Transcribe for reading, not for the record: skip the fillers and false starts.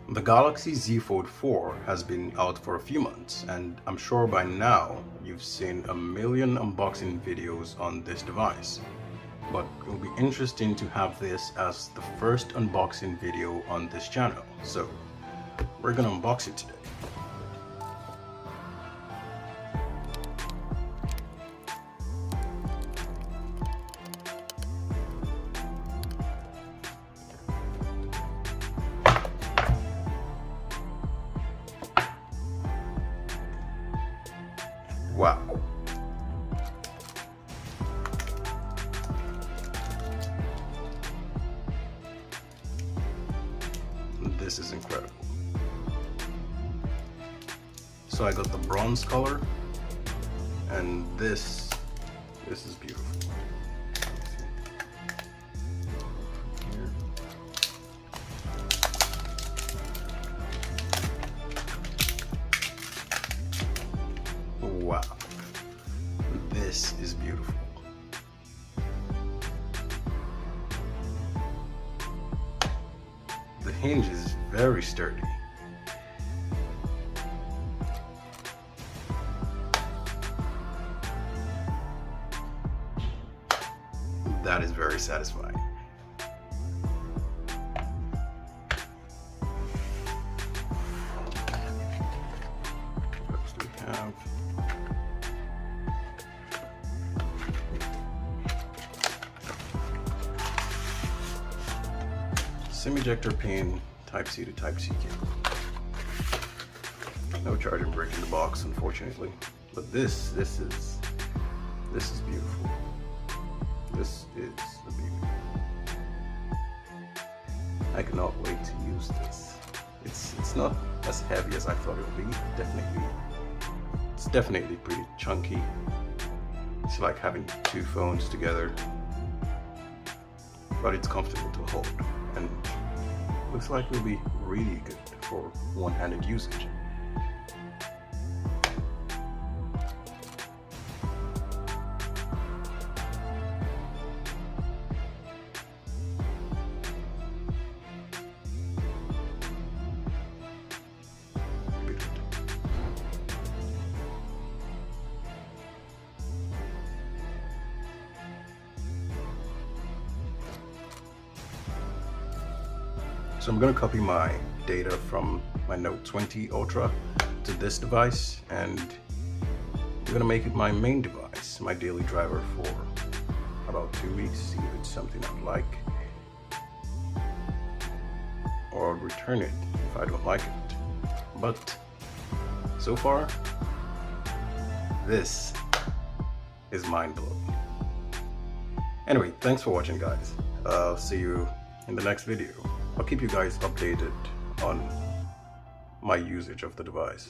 The Galaxy Z Fold 4 has been out for a few months, and I'm sure by now you've seen a million unboxing videos on this device. But it will be interesting to have this as the first unboxing video on this channel, so we're gonna unbox it today. Wow. This is incredible. So I got the bronze color, and this is beautiful. Wow, this is beautiful. The hinge is very sturdy. That is very satisfying. Next we have SIM ejector pin, Type-C to Type-C cable. No charging brick in the box, unfortunately, but this is beautiful. This is a beauty. I cannot wait to use this. It's not as heavy as I thought it would be. It's definitely pretty chunky. It's like having two phones together, but it's comfortable to hold, and looks like it'll be really good for one-handed usage. So I'm going to copy my data from my Note 20 Ultra to this device, and I'm going to make it my main device, my daily driver for about 2 weeks, see if it's something I like, or I'll return it if I don't like it. But so far, this is mind-blowing. Anyway, thanks for watching, guys. I'll see you in the next video. I'll keep you guys updated on my usage of the device.